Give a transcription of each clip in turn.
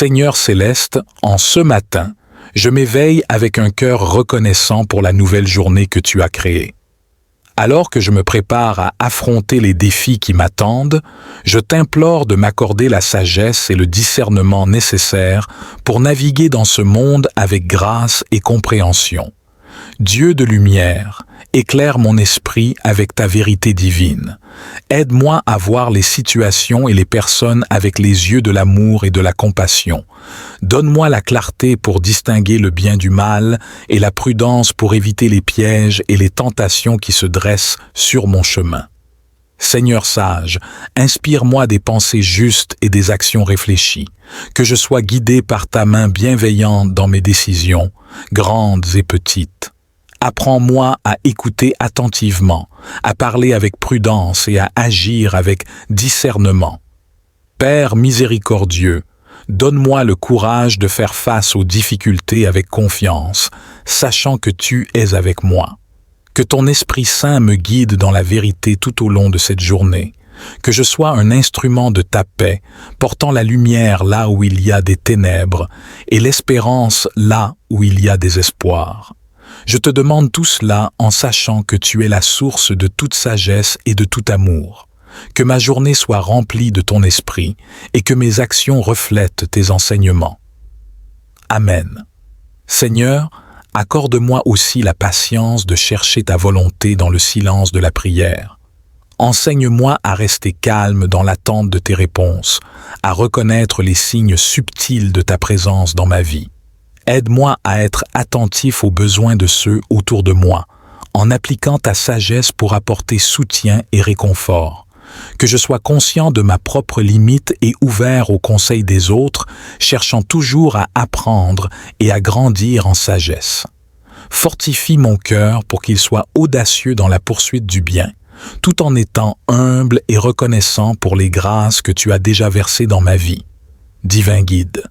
Seigneur céleste, en ce matin, je m'éveille avec un cœur reconnaissant pour la nouvelle journée que tu as créée. Alors que je me prépare à affronter les défis qui m'attendent, je t'implore de m'accorder la sagesse et le discernement nécessaires pour naviguer dans ce monde avec grâce et compréhension. Dieu de lumière, éclaire mon esprit avec ta vérité divine. Aide-moi à voir les situations et les personnes avec les yeux de l'amour et de la compassion. Donne-moi la clarté pour distinguer le bien du mal et la prudence pour éviter les pièges et les tentations qui se dressent sur mon chemin. Seigneur sage, inspire-moi des pensées justes et des actions réfléchies, que je sois guidé par ta main bienveillante dans mes décisions, grandes et petites. Apprends-moi à écouter attentivement, à parler avec prudence et à agir avec discernement. Père miséricordieux, donne-moi le courage de faire face aux difficultés avec confiance, sachant que tu es avec moi. Que ton Esprit Saint me guide dans la vérité tout au long de cette journée. Que je sois un instrument de ta paix, portant la lumière là où il y a des ténèbres et l'espérance là où il y a des espoirs. Je te demande tout cela en sachant que tu es la source de toute sagesse et de tout amour. Que ma journée soit remplie de ton esprit et que mes actions reflètent tes enseignements. Amen. Seigneur, accorde-moi aussi la patience de chercher ta volonté dans le silence de la prière. Enseigne-moi à rester calme dans l'attente de tes réponses, à reconnaître les signes subtils de ta présence dans ma vie. Aide-moi à être attentif aux besoins de ceux autour de moi, en appliquant ta sagesse pour apporter soutien et réconfort. Que je sois conscient de ma propre limite et ouvert aux conseils des autres, cherchant toujours à apprendre et à grandir en sagesse. Fortifie mon cœur pour qu'il soit audacieux dans la poursuite du bien, tout en étant humble et reconnaissant pour les grâces que tu as déjà versées dans ma vie. Divin guide,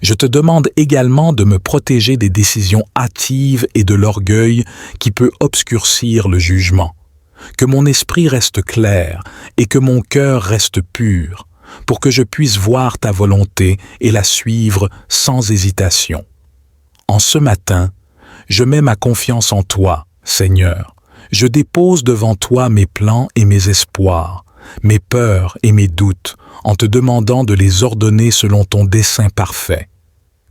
je te demande également de me protéger des décisions hâtives et de l'orgueil qui peut obscurcir le jugement. Que mon esprit reste clair et que mon cœur reste pur, pour que je puisse voir ta volonté et la suivre sans hésitation. En ce matin, je mets ma confiance en toi, Seigneur. Je dépose devant toi mes plans et mes espoirs, mes peurs et mes doutes, en te demandant de les ordonner selon ton dessein parfait.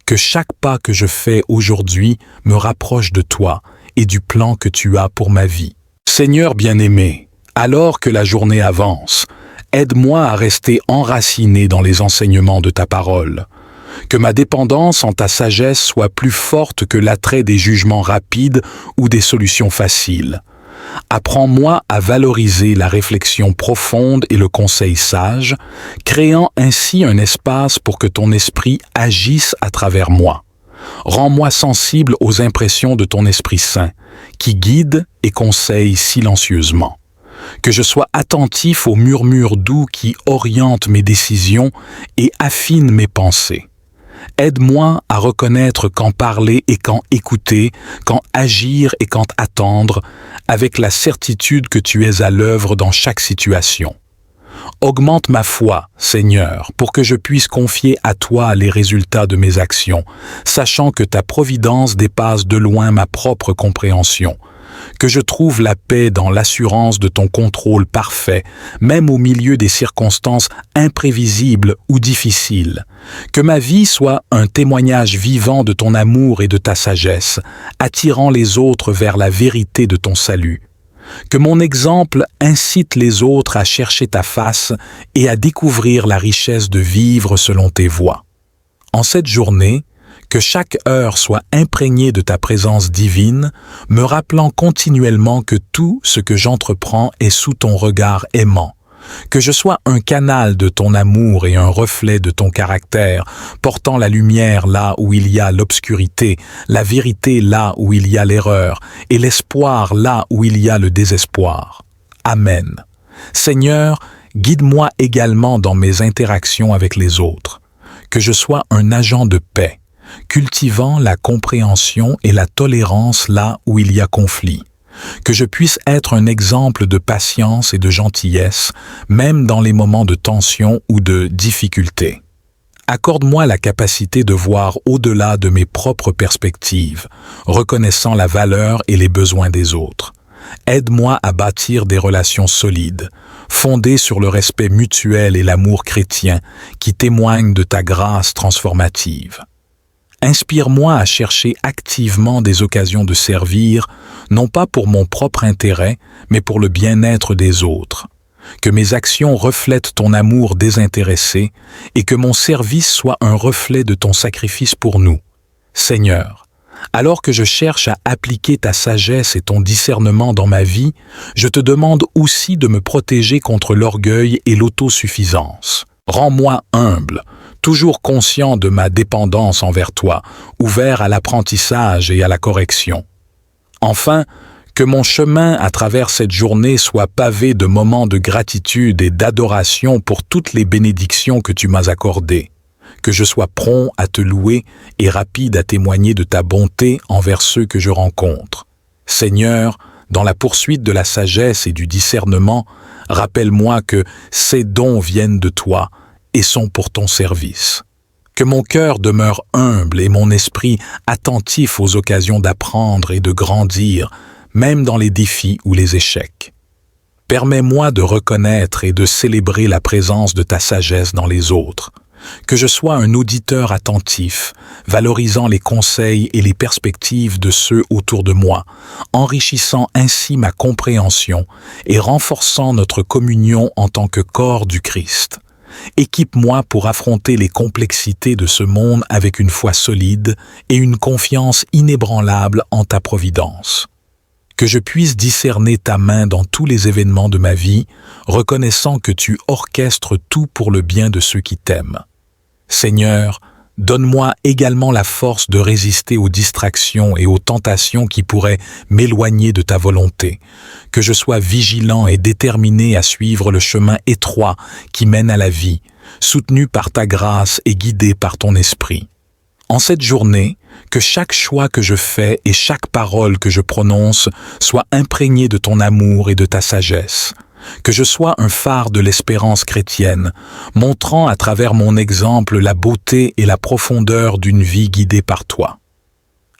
Que chaque pas que je fais aujourd'hui me rapproche de toi et du plan que tu as pour ma vie. Seigneur bien-aimé, alors que la journée avance, aide-moi à rester enraciné dans les enseignements de ta parole. Que ma dépendance en ta sagesse soit plus forte que l'attrait des jugements rapides ou des solutions faciles. Apprends-moi à valoriser la réflexion profonde et le conseil sage, créant ainsi un espace pour que ton esprit agisse à travers moi. Rends-moi sensible aux impressions de ton Esprit Saint, qui guide et conseille silencieusement. Que je sois attentif aux murmures doux qui orientent mes décisions et affinent mes pensées. Aide-moi à reconnaître quand parler et quand écouter, quand agir et quand attendre, avec la certitude que tu es à l'œuvre dans chaque situation. Augmente ma foi, Seigneur, pour que je puisse confier à toi les résultats de mes actions, sachant que ta providence dépasse de loin ma propre compréhension. Que je trouve la paix dans l'assurance de ton contrôle parfait, même au milieu des circonstances imprévisibles ou difficiles. Que ma vie soit un témoignage vivant de ton amour et de ta sagesse, attirant les autres vers la vérité de ton salut. Que mon exemple incite les autres à chercher ta face et à découvrir la richesse de vivre selon tes voies. En cette journée, que chaque heure soit imprégnée de ta présence divine, me rappelant continuellement que tout ce que j'entreprends est sous ton regard aimant. Que je sois un canal de ton amour et un reflet de ton caractère, portant la lumière là où il y a l'obscurité, la vérité là où il y a l'erreur, et l'espoir là où il y a le désespoir. Amen. Seigneur, guide-moi également dans mes interactions avec les autres. Que je sois un agent de paix, cultivant la compréhension et la tolérance là où il y a conflit. Que je puisse être un exemple de patience et de gentillesse, même dans les moments de tension ou de difficulté. Accorde-moi la capacité de voir au-delà de mes propres perspectives, reconnaissant la valeur et les besoins des autres. Aide-moi à bâtir des relations solides, fondées sur le respect mutuel et l'amour chrétien qui témoignent de ta grâce transformative. Inspire-moi à chercher activement des occasions de servir, non pas pour mon propre intérêt, mais pour le bien-être des autres. Que mes actions reflètent ton amour désintéressé et que mon service soit un reflet de ton sacrifice pour nous. Seigneur, alors que je cherche à appliquer ta sagesse et ton discernement dans ma vie, je te demande aussi de me protéger contre l'orgueil et l'autosuffisance. Rends-moi humble, toujours conscient de ma dépendance envers toi, ouvert à l'apprentissage et à la correction. Enfin, que mon chemin à travers cette journée soit pavé de moments de gratitude et d'adoration pour toutes les bénédictions que tu m'as accordées. Que je sois prompt à te louer et rapide à témoigner de ta bonté envers ceux que je rencontre. Seigneur, dans la poursuite de la sagesse et du discernement, rappelle-moi que ces dons viennent de toi et sont pour ton service. Que mon cœur demeure humble et mon esprit attentif aux occasions d'apprendre et de grandir, même dans les défis ou les échecs. Permets-moi de reconnaître et de célébrer la présence de ta sagesse dans les autres. Que je sois un auditeur attentif, valorisant les conseils et les perspectives de ceux autour de moi, enrichissant ainsi ma compréhension et renforçant notre communion en tant que corps du Christ. Équipe-moi pour affronter les complexités de ce monde avec une foi solide et une confiance inébranlable en ta providence. Que je puisse discerner ta main dans tous les événements de ma vie, reconnaissant que tu orchestres tout pour le bien de ceux qui t'aiment. Seigneur, donne-moi également la force de résister aux distractions et aux tentations qui pourraient m'éloigner de ta volonté, que je sois vigilant et déterminé à suivre le chemin étroit qui mène à la vie, soutenu par ta grâce et guidé par ton esprit. En cette journée, que chaque choix que je fais et chaque parole que je prononce soit imprégné de ton amour et de ta sagesse. Que je sois un phare de l'espérance chrétienne, montrant à travers mon exemple la beauté et la profondeur d'une vie guidée par toi.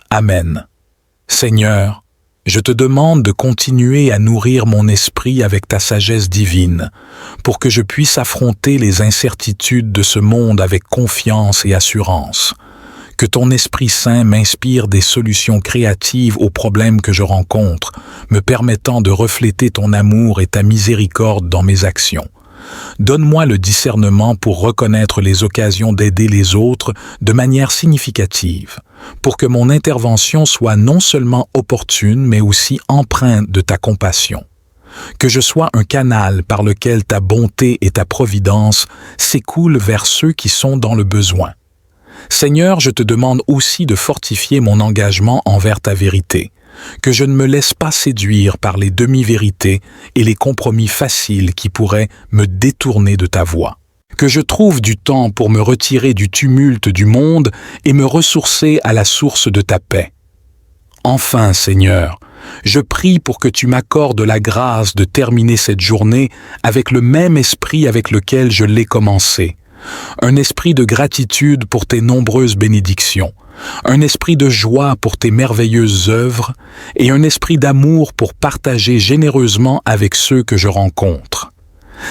Amen. Seigneur, je te demande de continuer à nourrir mon esprit avec ta sagesse divine, pour que je puisse affronter les incertitudes de ce monde avec confiance et assurance. Que ton Esprit Saint m'inspire des solutions créatives aux problèmes que je rencontre, me permettant de refléter ton amour et ta miséricorde dans mes actions. Donne-moi le discernement pour reconnaître les occasions d'aider les autres de manière significative, pour que mon intervention soit non seulement opportune, mais aussi empreinte de ta compassion. Que je sois un canal par lequel ta bonté et ta providence s'écoulent vers ceux qui sont dans le besoin. Seigneur, je te demande aussi de fortifier mon engagement envers ta vérité, que je ne me laisse pas séduire par les demi-vérités et les compromis faciles qui pourraient me détourner de ta voie. Que je trouve du temps pour me retirer du tumulte du monde et me ressourcer à la source de ta paix. Enfin, Seigneur, je prie pour que tu m'accordes la grâce de terminer cette journée avec le même esprit avec lequel je l'ai commencée. Un esprit de gratitude pour tes nombreuses bénédictions, un esprit de joie pour tes merveilleuses œuvres et un esprit d'amour pour partager généreusement avec ceux que je rencontre.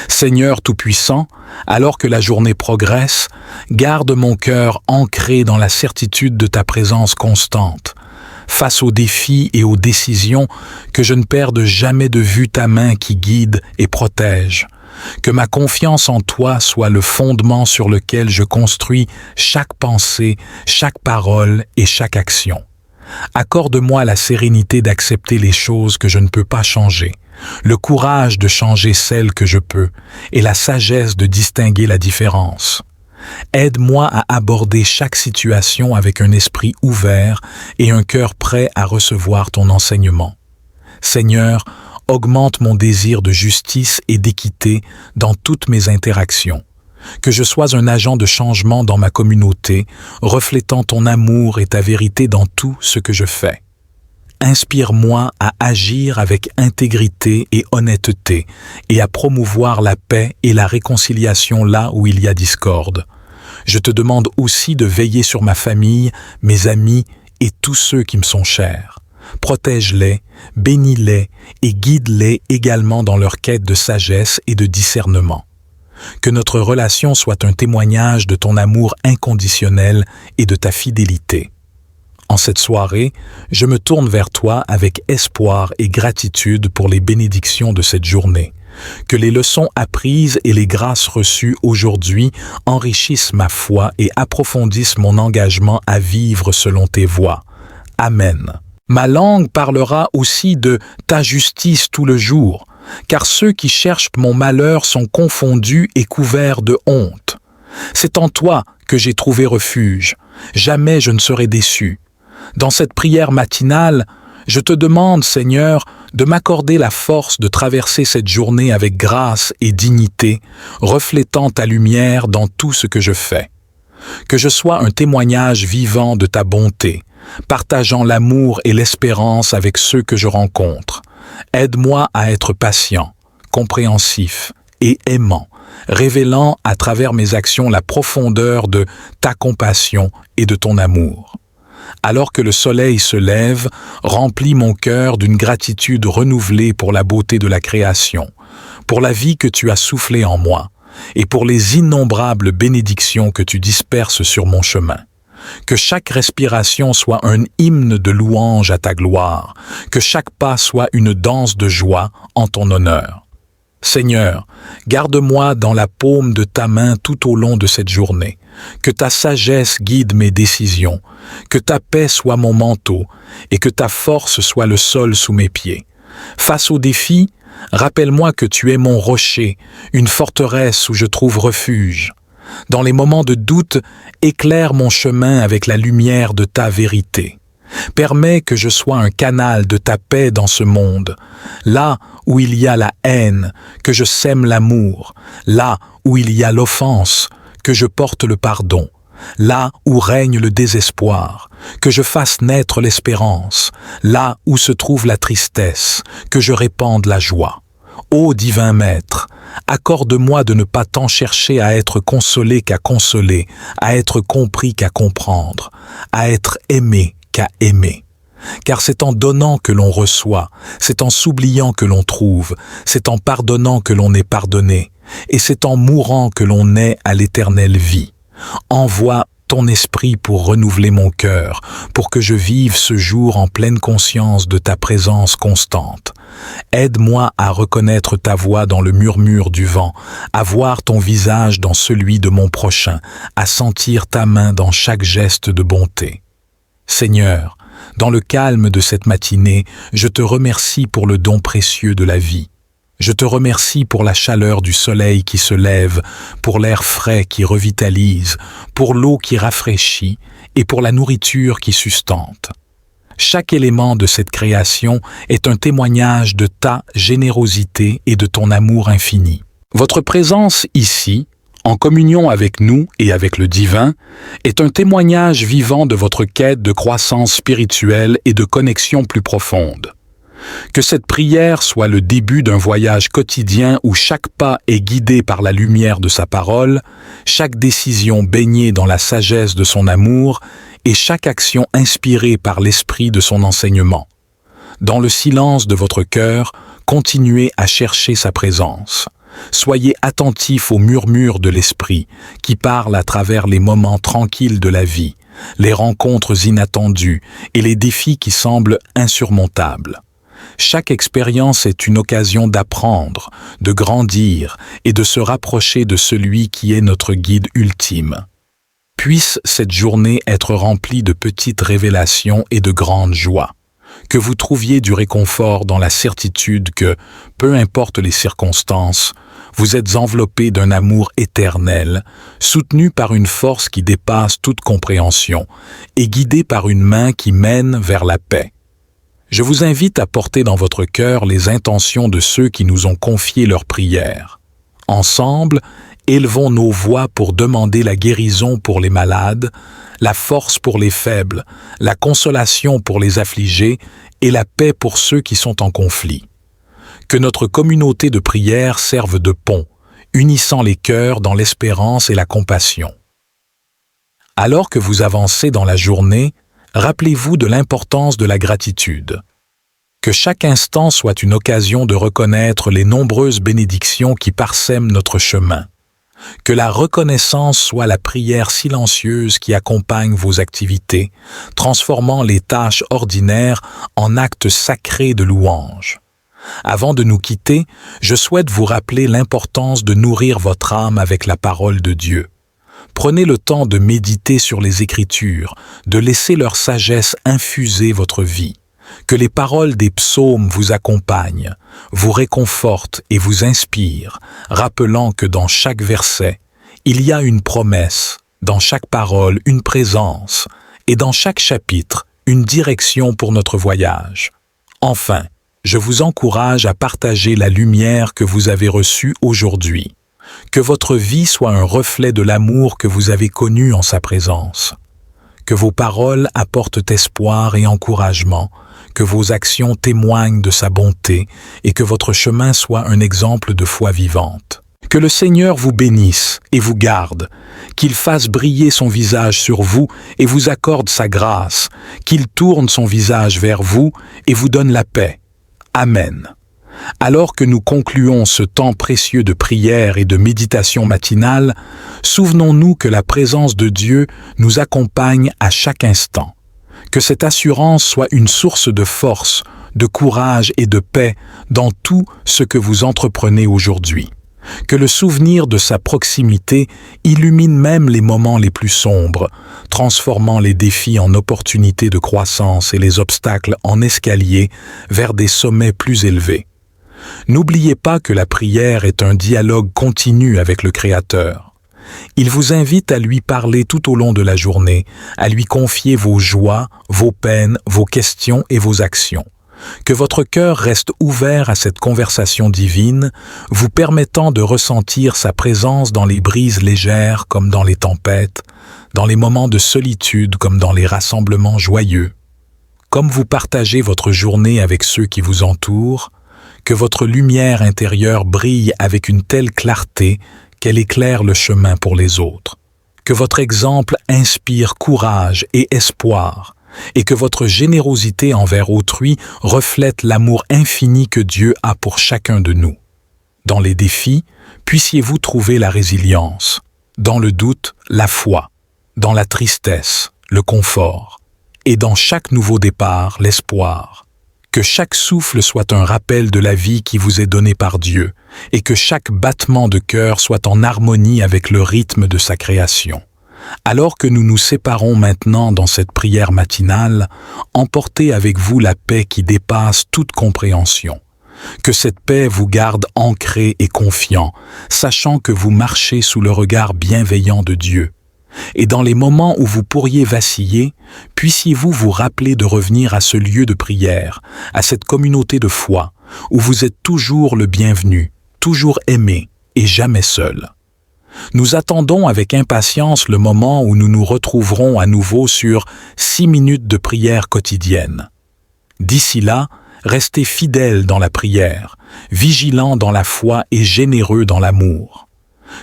Seigneur Tout-Puissant, alors que la journée progresse, garde mon cœur ancré dans la certitude de ta présence constante. Face aux défis et aux décisions, que je ne perde jamais de vue ta main qui guide et protège. Que ma confiance en toi soit le fondement sur lequel je construis chaque pensée, chaque parole et chaque action. Accorde-moi la sérénité d'accepter les choses que je ne peux pas changer, le courage de changer celles que je peux et la sagesse de distinguer la différence. Aide-moi à aborder chaque situation avec un esprit ouvert et un cœur prêt à recevoir ton enseignement. Seigneur, augmente mon désir de justice et d'équité dans toutes mes interactions. Que je sois un agent de changement dans ma communauté, reflétant ton amour et ta vérité dans tout ce que je fais. Inspire-moi à agir avec intégrité et honnêteté et à promouvoir la paix et la réconciliation là où il y a discorde. Je te demande aussi de veiller sur ma famille, mes amis et tous ceux qui me sont chers. Protège-les, bénis-les et guide-les également dans leur quête de sagesse et de discernement. Que notre relation soit un témoignage de ton amour inconditionnel et de ta fidélité. En cette soirée, je me tourne vers toi avec espoir et gratitude pour les bénédictions de cette journée. Que les leçons apprises et les grâces reçues aujourd'hui enrichissent ma foi et approfondissent mon engagement à vivre selon tes voies. Amen. Ma langue parlera aussi de ta justice tout le jour, car ceux qui cherchent mon malheur sont confondus et couverts de honte. C'est en toi que j'ai trouvé refuge. Jamais je ne serai déçu. Dans cette prière matinale, je te demande, Seigneur, de m'accorder la force de traverser cette journée avec grâce et dignité, reflétant ta lumière dans tout ce que je fais. Que je sois un témoignage vivant de ta bonté, partageant l'amour et l'espérance avec ceux que je rencontre. Aide-moi à être patient, compréhensif et aimant, révélant à travers mes actions la profondeur de ta compassion et de ton amour. Alors que le soleil se lève, remplis mon cœur d'une gratitude renouvelée pour la beauté de la création, pour la vie que tu as soufflée en moi, et pour les innombrables bénédictions que tu disperses sur mon chemin. Que chaque respiration soit un hymne de louange à ta gloire, que chaque pas soit une danse de joie en ton honneur. Seigneur, garde-moi dans la paume de ta main tout au long de cette journée. Que ta sagesse guide mes décisions, que ta paix soit mon manteau et que ta force soit le sol sous mes pieds. Face aux défis, rappelle-moi que tu es mon rocher, une forteresse où je trouve refuge. Dans les moments de doute, éclaire mon chemin avec la lumière de ta vérité. Permets que je sois un canal de ta paix dans ce monde. Là où il y a la haine, que je sème l'amour. Là où il y a l'offense, que je porte le pardon. Là où règne le désespoir, que je fasse naître l'espérance. Là où se trouve la tristesse, que je répande la joie. Ô divin Maître, accorde-moi de ne pas tant chercher à être consolé qu'à consoler, à être compris qu'à comprendre, à être aimé qu'à aimer. Car c'est en donnant que l'on reçoit, c'est en s'oubliant que l'on trouve, c'est en pardonnant que l'on est pardonné, et c'est en mourant que l'on naît à l'éternelle vie. Envoie ton esprit pour renouveler mon cœur, pour que je vive ce jour en pleine conscience de ta présence constante. Aide-moi à reconnaître ta voix dans le murmure du vent, à voir ton visage dans celui de mon prochain, à sentir ta main dans chaque geste de bonté. Seigneur, dans le calme de cette matinée, je te remercie pour le don précieux de la vie. Je te remercie pour la chaleur du soleil qui se lève, pour l'air frais qui revitalise, pour l'eau qui rafraîchit et pour la nourriture qui sustente. Chaque élément de cette création est un témoignage de ta générosité et de ton amour infini. Votre présence ici, en communion avec nous et avec le divin, est un témoignage vivant de votre quête de croissance spirituelle et de connexion plus profonde. Que cette prière soit le début d'un voyage quotidien où chaque pas est guidé par la lumière de sa parole, chaque décision baignée dans la sagesse de son amour et chaque action inspirée par l'esprit de son enseignement. Dans le silence de votre cœur, continuez à chercher sa présence. Soyez attentifs aux murmures de l'esprit qui parle à travers les moments tranquilles de la vie, les rencontres inattendues et les défis qui semblent insurmontables. Chaque expérience est une occasion d'apprendre, de grandir et de se rapprocher de celui qui est notre guide ultime. Puisse cette journée être remplie de petites révélations et de grandes joies. Que vous trouviez du réconfort dans la certitude que, peu importe les circonstances, vous êtes enveloppé d'un amour éternel, soutenu par une force qui dépasse toute compréhension et guidé par une main qui mène vers la paix. Je vous invite à porter dans votre cœur les intentions de ceux qui nous ont confié leurs prières. Ensemble, élevons nos voix pour demander la guérison pour les malades, la force pour les faibles, la consolation pour les affligés et la paix pour ceux qui sont en conflit. Que notre communauté de prière serve de pont, unissant les cœurs dans l'espérance et la compassion. Alors que vous avancez dans la journée, rappelez-vous de l'importance de la gratitude. Que chaque instant soit une occasion de reconnaître les nombreuses bénédictions qui parsèment notre chemin. Que la reconnaissance soit la prière silencieuse qui accompagne vos activités, transformant les tâches ordinaires en actes sacrés de louange. Avant de nous quitter, je souhaite vous rappeler l'importance de nourrir votre âme avec la parole de Dieu. Prenez le temps de méditer sur les Écritures, de laisser leur sagesse infuser votre vie. Que les paroles des psaumes vous accompagnent, vous réconfortent et vous inspirent, rappelant que dans chaque verset, il y a une promesse, dans chaque parole une présence, et dans chaque chapitre une direction pour notre voyage. Enfin, je vous encourage à partager la lumière que vous avez reçue aujourd'hui. Que votre vie soit un reflet de l'amour que vous avez connu en sa présence. Que vos paroles apportent espoir et encouragement, que vos actions témoignent de sa bonté et que votre chemin soit un exemple de foi vivante. Que le Seigneur vous bénisse et vous garde, qu'il fasse briller son visage sur vous et vous accorde sa grâce, qu'il tourne son visage vers vous et vous donne la paix. Amen. Alors que nous concluons ce temps précieux de prière et de méditation matinale, souvenons-nous que la présence de Dieu nous accompagne à chaque instant. Que cette assurance soit une source de force, de courage et de paix dans tout ce que vous entreprenez aujourd'hui. Que le souvenir de sa proximité illumine même les moments les plus sombres, transformant les défis en opportunités de croissance et les obstacles en escaliers vers des sommets plus élevés. N'oubliez pas que la prière est un dialogue continu avec le Créateur. Il vous invite à lui parler tout au long de la journée, à lui confier vos joies, vos peines, vos questions et vos actions. Que votre cœur reste ouvert à cette conversation divine, vous permettant de ressentir sa présence dans les brises légères comme dans les tempêtes, dans les moments de solitude comme dans les rassemblements joyeux. Comme vous partagez votre journée avec ceux qui vous entourent, que votre lumière intérieure brille avec une telle clarté qu'elle éclaire le chemin pour les autres. Que votre exemple inspire courage et espoir, et que votre générosité envers autrui reflète l'amour infini que Dieu a pour chacun de nous. Dans les défis, puissiez-vous trouver la résilience, dans le doute, la foi, dans la tristesse, le confort, et dans chaque nouveau départ, l'espoir. Que chaque souffle soit un rappel de la vie qui vous est donnée par Dieu, et que chaque battement de cœur soit en harmonie avec le rythme de sa création. Alors que nous nous séparons maintenant dans cette prière matinale, emportez avec vous la paix qui dépasse toute compréhension. Que cette paix vous garde ancré et confiant, sachant que vous marchez sous le regard bienveillant de Dieu. Et dans les moments où vous pourriez vaciller, puissiez-vous vous rappeler de revenir à ce lieu de prière, à cette communauté de foi, où vous êtes toujours le bienvenu, toujours aimé et jamais seul. Nous attendons avec impatience le moment où nous nous retrouverons à nouveau sur 6 minutes de prière quotidienne. D'ici là, restez fidèles dans la prière, vigilants dans la foi et généreux dans l'amour.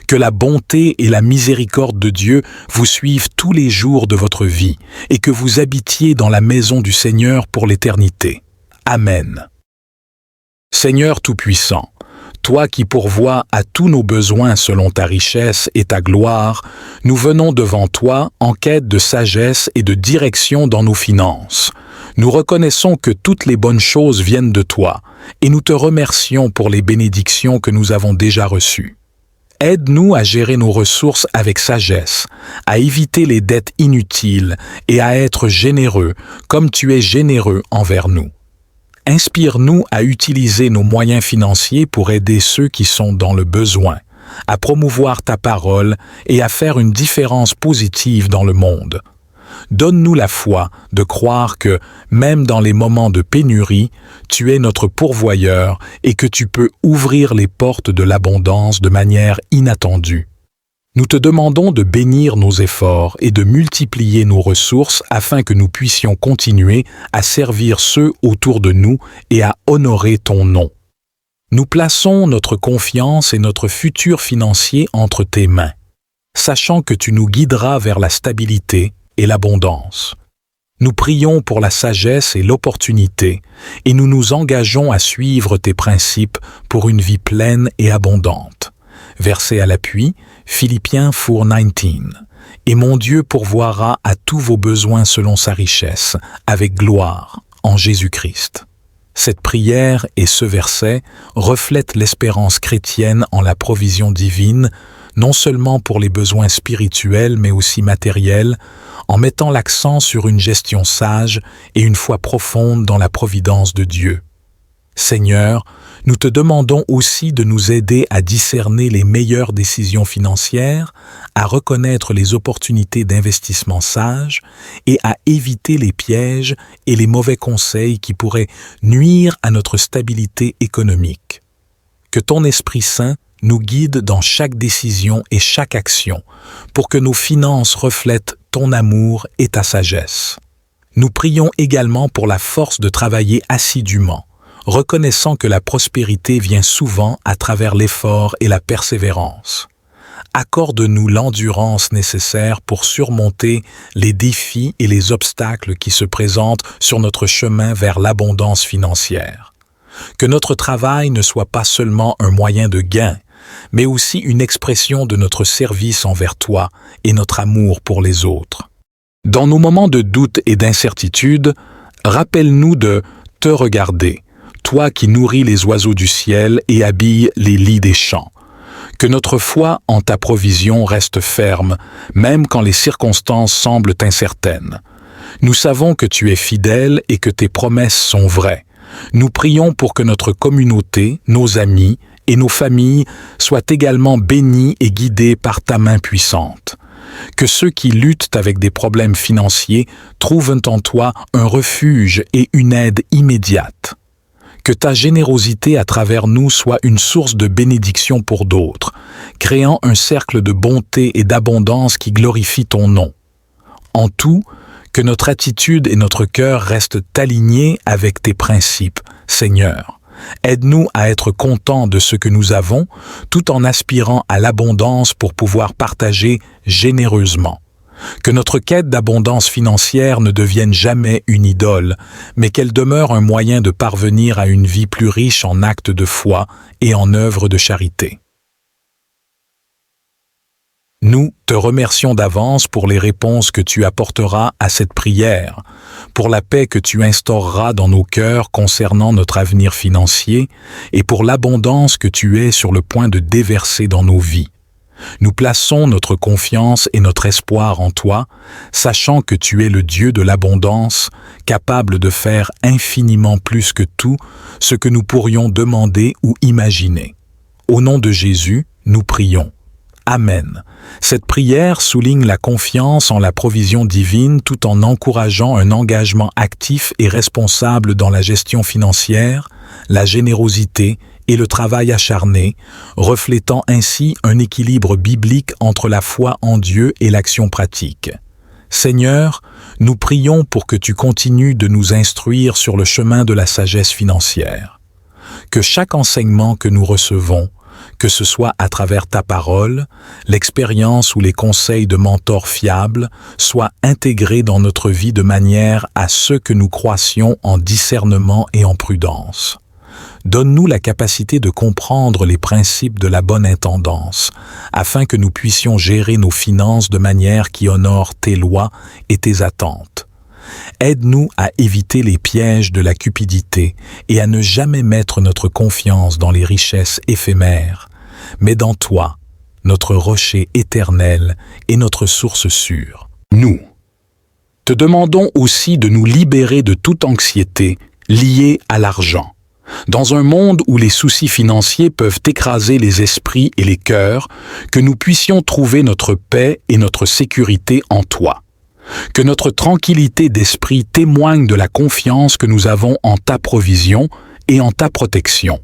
Que la bonté et la miséricorde de Dieu vous suivent tous les jours de votre vie et que vous habitiez dans la maison du Seigneur pour l'éternité. Amen. Seigneur Tout-Puissant, toi qui pourvois à tous nos besoins selon ta richesse et ta gloire, nous venons devant toi en quête de sagesse et de direction dans nos finances. Nous reconnaissons que toutes les bonnes choses viennent de toi et nous te remercions pour les bénédictions que nous avons déjà reçues. Aide-nous à gérer nos ressources avec sagesse, à éviter les dettes inutiles et à être généreux comme tu es généreux envers nous. Inspire-nous à utiliser nos moyens financiers pour aider ceux qui sont dans le besoin, à promouvoir ta parole et à faire une différence positive dans le monde. Donne-nous la foi de croire que, même dans les moments de pénurie, tu es notre pourvoyeur et que tu peux ouvrir les portes de l'abondance de manière inattendue. Nous te demandons de bénir nos efforts et de multiplier nos ressources afin que nous puissions continuer à servir ceux autour de nous et à honorer ton nom. Nous plaçons notre confiance et notre futur financier entre tes mains. sachant que tu nous guideras vers la stabilité et l'abondance. Nous prions pour la sagesse et l'opportunité, et nous nous engageons à suivre tes principes pour une vie pleine et abondante. Verset à l'appui, Philippiens 4:19. Et mon Dieu pourvoira à tous vos besoins selon sa richesse, avec gloire, en Jésus-Christ. Cette prière et ce verset reflètent l'espérance chrétienne en la provision divine, non seulement pour les besoins spirituels mais aussi matériels, en mettant l'accent sur une gestion sage et une foi profonde dans la providence de Dieu. Seigneur, nous te demandons aussi de nous aider à discerner les meilleures décisions financières, à reconnaître les opportunités d'investissement sages et à éviter les pièges et les mauvais conseils qui pourraient nuire à notre stabilité économique. Que ton Esprit Saint nous guide dans chaque décision et chaque action pour que nos finances reflètent ton amour et ta sagesse. Nous prions également pour la force de travailler assidûment, reconnaissant que la prospérité vient souvent à travers l'effort et la persévérance. Accorde-nous l'endurance nécessaire pour surmonter les défis et les obstacles qui se présentent sur notre chemin vers l'abondance financière. Que notre travail ne soit pas seulement un moyen de gain, mais aussi une expression de notre service envers toi et notre amour pour les autres. Dans nos moments de doute et d'incertitude, rappelle-nous de te regarder, toi qui nourris les oiseaux du ciel et habilles les lits des champs. Que notre foi en ta provision reste ferme, même quand les circonstances semblent incertaines. Nous savons que tu es fidèle et que tes promesses sont vraies. Nous prions pour que notre communauté, nos amis et nos familles soient également bénis et guidés par ta main puissante. Que ceux qui luttent avec des problèmes financiers trouvent en toi un refuge et une aide immédiate. Que ta générosité à travers nous soit une source de bénédiction pour d'autres, créant un cercle de bonté et d'abondance qui glorifie ton nom. En tout, que notre attitude et notre cœur restent alignés avec tes principes, Seigneur. Aide-nous à être contents de ce que nous avons, tout en aspirant à l'abondance pour pouvoir partager généreusement. Que notre quête d'abondance financière ne devienne jamais une idole, mais qu'elle demeure un moyen de parvenir à une vie plus riche en actes de foi et en œuvres de charité. Nous te remercions d'avance pour les réponses que tu apporteras à cette prière, pour la paix que tu instaureras dans nos cœurs concernant notre avenir financier et pour l'abondance que tu es sur le point de déverser dans nos vies. Nous plaçons notre confiance et notre espoir en toi, sachant que tu es le Dieu de l'abondance, capable de faire infiniment plus que tout ce que nous pourrions demander ou imaginer. Au nom de Jésus, nous prions. Amen. Cette prière souligne la confiance en la provision divine tout en encourageant un engagement actif et responsable dans la gestion financière, la générosité et le travail acharné, reflétant ainsi un équilibre biblique entre la foi en Dieu et l'action pratique. Seigneur, nous prions pour que tu continues de nous instruire sur le chemin de la sagesse financière. Que chaque enseignement que nous recevons, que ce soit à travers ta parole, l'expérience ou les conseils de mentors fiables, soit intégré dans notre vie de manière à ce que nous croissions en discernement et en prudence. Donne-nous la capacité de comprendre les principes de la bonne intendance, afin que nous puissions gérer nos finances de manière qui honore tes lois et tes attentes. Aide-nous à éviter les pièges de la cupidité et à ne jamais mettre notre confiance dans les richesses éphémères, mais dans toi, notre rocher éternel et notre source sûre. Nous te demandons aussi de nous libérer de toute anxiété liée à l'argent. Dans un monde où les soucis financiers peuvent écraser les esprits et les cœurs, que nous puissions trouver notre paix et notre sécurité en toi. Que notre tranquillité d'esprit témoigne de la confiance que nous avons en ta provision et en ta protection.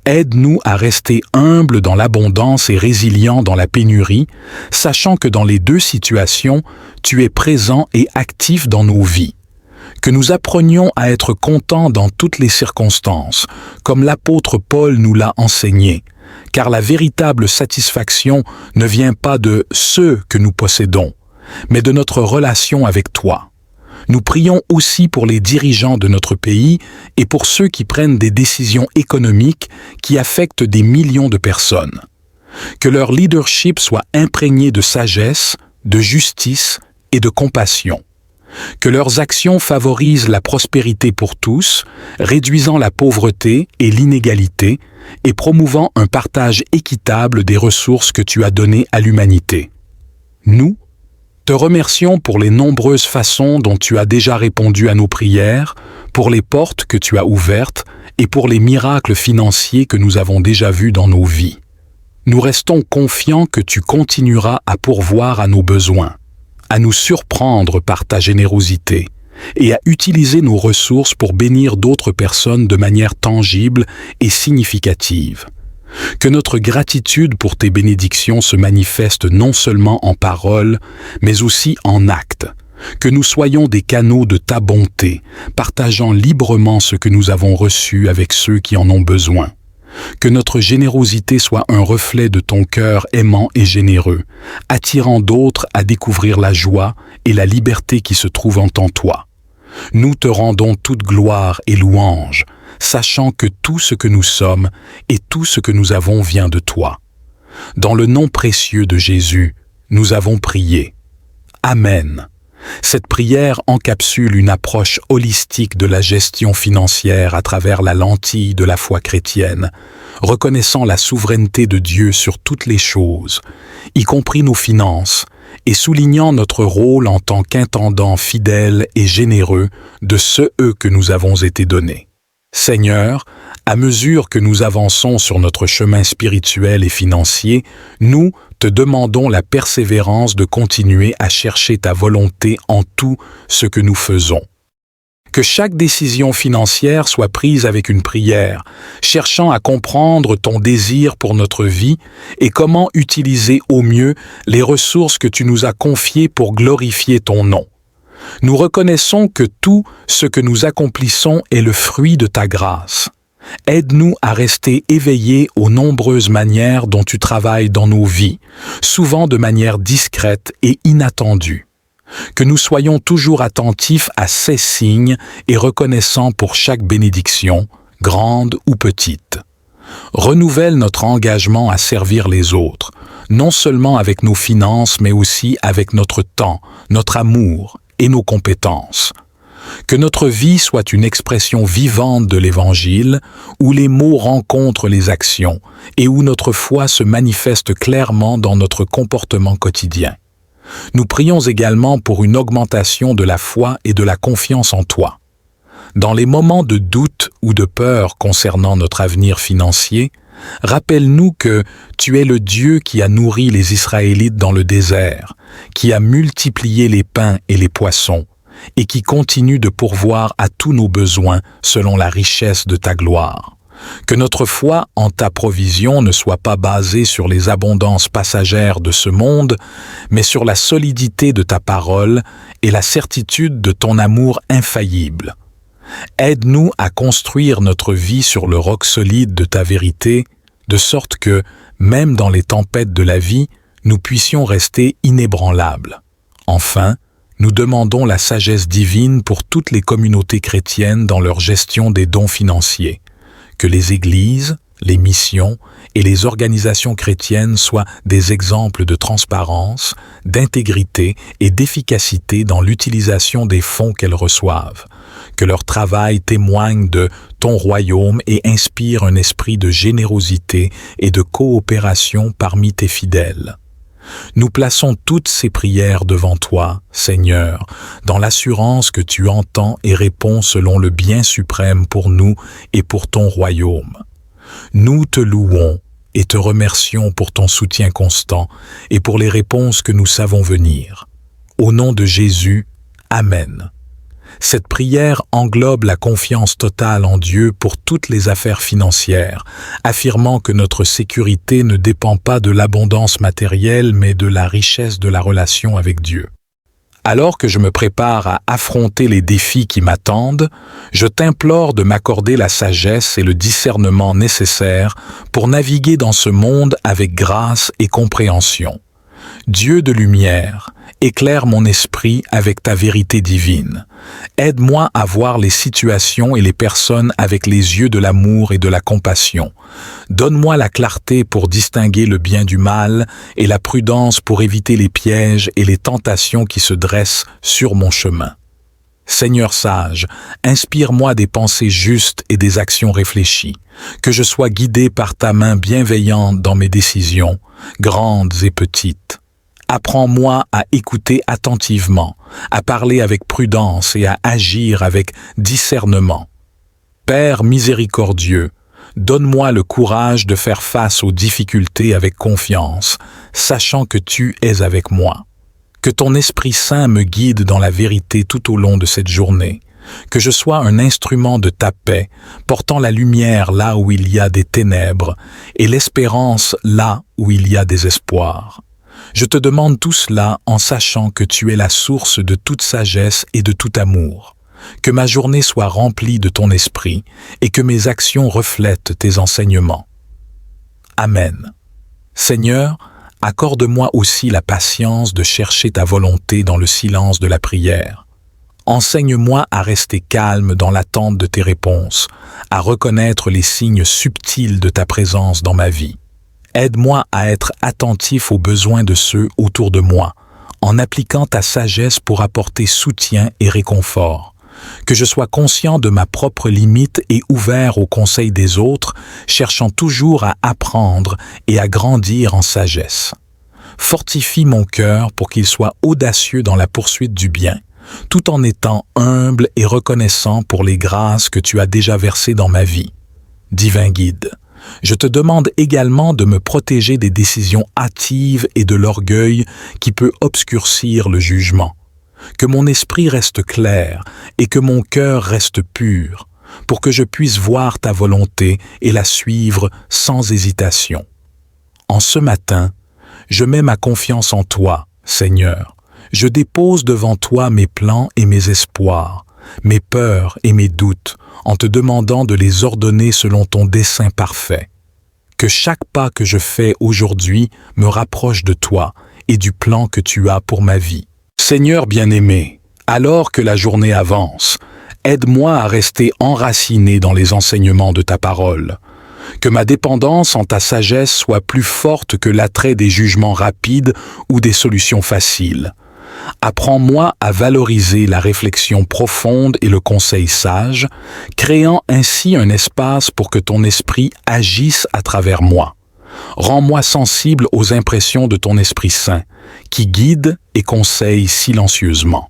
Aide-nous à rester humbles dans l'abondance et résilients dans la pénurie, sachant que dans les deux situations, tu es présent et actif dans nos vies. Que nous apprenions à être contents dans toutes les circonstances, comme l'apôtre Paul nous l'a enseigné, car la véritable satisfaction ne vient pas de ce que nous possédons, mais de notre relation avec toi. Nous prions aussi pour les dirigeants de notre pays et pour ceux qui prennent des décisions économiques qui affectent des millions de personnes. Que leur leadership soit imprégné de sagesse, de justice et de compassion. Que leurs actions favorisent la prospérité pour tous, réduisant la pauvreté et l'inégalité et promouvant un partage équitable des ressources que tu as données à l'humanité. Nous te remercions pour les nombreuses façons dont tu as déjà répondu à nos prières, pour les portes que tu as ouvertes et pour les miracles financiers que nous avons déjà vus dans nos vies. Nous restons confiants que tu continueras à pourvoir à nos besoins, à nous surprendre par ta générosité et à utiliser nos ressources pour bénir d'autres personnes de manière tangible et significative. Que notre gratitude pour tes bénédictions se manifeste non seulement en paroles, mais aussi en actes. Que nous soyons des canaux de ta bonté, partageant librement ce que nous avons reçu avec ceux qui en ont besoin. Que notre générosité soit un reflet de ton cœur aimant et généreux, attirant d'autres à découvrir la joie et la liberté qui se trouvent en toi. Nous te rendons toute gloire et louange, sachant que tout ce que nous sommes et tout ce que nous avons vient de toi. Dans le nom précieux de Jésus, nous avons prié. Amen. Cette prière encapsule une approche holistique de la gestion financière à travers la lentille de la foi chrétienne, reconnaissant la souveraineté de Dieu sur toutes les choses, y compris nos finances, et soulignant notre rôle en tant qu'intendant fidèle et généreux de ceux que nous avons été donnés. Seigneur, à mesure que nous avançons sur notre chemin spirituel et financier, nous te demandons la persévérance de continuer à chercher ta volonté en tout ce que nous faisons. Que chaque décision financière soit prise avec une prière, cherchant à comprendre ton désir pour notre vie et comment utiliser au mieux les ressources que tu nous as confiées pour glorifier ton nom. Nous reconnaissons que tout ce que nous accomplissons est le fruit de ta grâce. Aide-nous à rester éveillés aux nombreuses manières dont tu travailles dans nos vies, souvent de manière discrète et inattendue. Que nous soyons toujours attentifs à ces signes et reconnaissants pour chaque bénédiction, grande ou petite. Renouvelle notre engagement à servir les autres, non seulement avec nos finances, mais aussi avec notre temps, notre amour et nos compétences. Que notre vie soit une expression vivante de l'Évangile, où les mots rencontrent les actions et où notre foi se manifeste clairement dans notre comportement quotidien. Nous prions également pour une augmentation de la foi et de la confiance en toi. Dans les moments de doute ou de peur concernant notre avenir financier, rappelle-nous que tu es le Dieu qui a nourri les Israélites dans le désert, qui a multiplié les pains et les poissons, et qui continue de pourvoir à tous nos besoins selon la richesse de ta gloire. Que notre foi en ta provision ne soit pas basée sur les abondances passagères de ce monde, mais sur la solidité de ta parole et la certitude de ton amour infaillible. Aide-nous à construire notre vie sur le roc solide de ta vérité, de sorte que, même dans les tempêtes de la vie, nous puissions rester inébranlables. Enfin, nous demandons la sagesse divine pour toutes les communautés chrétiennes dans leur gestion des dons financiers. Que les églises, les missions et les organisations chrétiennes soient des exemples de transparence, d'intégrité et d'efficacité dans l'utilisation des fonds qu'elles reçoivent. Que leur travail témoigne de ton royaume et inspire un esprit de générosité et de coopération parmi tes fidèles. Nous plaçons toutes ces prières devant toi, Seigneur, dans l'assurance que tu entends et réponds selon le bien suprême pour nous et pour ton royaume. Nous te louons et te remercions pour ton soutien constant et pour les réponses que nous savons venir. Au nom de Jésus, Amen. Cette prière englobe la confiance totale en Dieu pour toutes les affaires financières, affirmant que notre sécurité ne dépend pas de l'abondance matérielle mais de la richesse de la relation avec Dieu. Alors que je me prépare à affronter les défis qui m'attendent, je t'implore de m'accorder la sagesse et le discernement nécessaires pour naviguer dans ce monde avec grâce et compréhension. Dieu de lumière, éclaire mon esprit avec ta vérité divine. Aide-moi à voir les situations et les personnes avec les yeux de l'amour et de la compassion. Donne-moi la clarté pour distinguer le bien du mal et la prudence pour éviter les pièges et les tentations qui se dressent sur mon chemin. Seigneur sage, inspire-moi des pensées justes et des actions réfléchies, que je sois guidé par ta main bienveillante dans mes décisions, grandes et petites. Apprends-moi à écouter attentivement, à parler avec prudence et à agir avec discernement. Père miséricordieux, donne-moi le courage de faire face aux difficultés avec confiance, sachant que tu es avec moi. Que ton Esprit Saint me guide dans la vérité tout au long de cette journée. Que je sois un instrument de ta paix, portant la lumière là où il y a des ténèbres et l'espérance là où il y a des espoirs. Je te demande tout cela en sachant que tu es la source de toute sagesse et de tout amour. Que ma journée soit remplie de ton esprit et que mes actions reflètent tes enseignements. Amen. Seigneur, accorde-moi aussi la patience de chercher ta volonté dans le silence de la prière. Enseigne-moi à rester calme dans l'attente de tes réponses, à reconnaître les signes subtils de ta présence dans ma vie. Aide-moi à être attentif aux besoins de ceux autour de moi, en appliquant ta sagesse pour apporter soutien et réconfort. Que je sois conscient de ma propre limite et ouvert aux conseils des autres, cherchant toujours à apprendre et à grandir en sagesse. Fortifie mon cœur pour qu'il soit audacieux dans la poursuite du bien, tout en étant humble et reconnaissant pour les grâces que tu as déjà versées dans ma vie. Divin guide, je te demande également de me protéger des décisions hâtives et de l'orgueil qui peut obscurcir le jugement. Que mon esprit reste clair et que mon cœur reste pur, pour que je puisse voir ta volonté et la suivre sans hésitation. En ce matin, je mets ma confiance en toi, Seigneur. Je dépose devant toi mes plans et mes espoirs, mes peurs et mes doutes, en te demandant de les ordonner selon ton dessein parfait. Que chaque pas que je fais aujourd'hui me rapproche de toi et du plan que tu as pour ma vie. Seigneur bien-aimé, alors que la journée avance, aide-moi à rester enraciné dans les enseignements de ta parole. Que ma dépendance en ta sagesse soit plus forte que l'attrait des jugements rapides ou des solutions faciles. Apprends-moi à valoriser la réflexion profonde et le conseil sage, créant ainsi un espace pour que ton esprit agisse à travers moi. Rends-moi sensible aux impressions de ton Esprit Saint, qui guide et conseille silencieusement.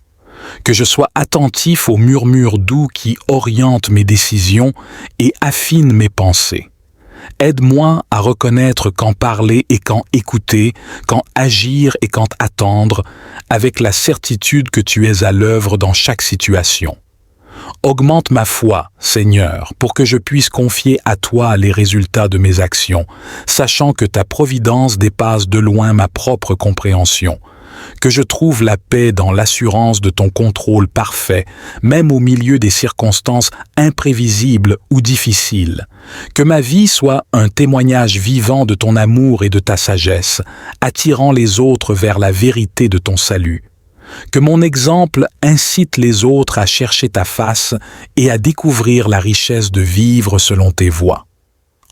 Que je sois attentif aux murmures doux qui orientent mes décisions et affinent mes pensées. Aide-moi à reconnaître quand parler et quand écouter, quand agir et quand attendre, avec la certitude que tu es à l'œuvre dans chaque situation. Augmente ma foi, Seigneur, pour que je puisse confier à toi les résultats de mes actions, sachant que ta providence dépasse de loin ma propre compréhension. Que je trouve la paix dans l'assurance de ton contrôle parfait, même au milieu des circonstances imprévisibles ou difficiles. Que ma vie soit un témoignage vivant de ton amour et de ta sagesse, attirant les autres vers la vérité de ton salut. Que mon exemple incite les autres à chercher ta face et à découvrir la richesse de vivre selon tes voies.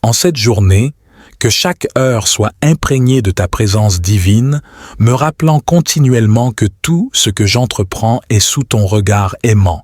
En cette journée, que chaque heure soit imprégnée de ta présence divine, me rappelant continuellement que tout ce que j'entreprends est sous ton regard aimant.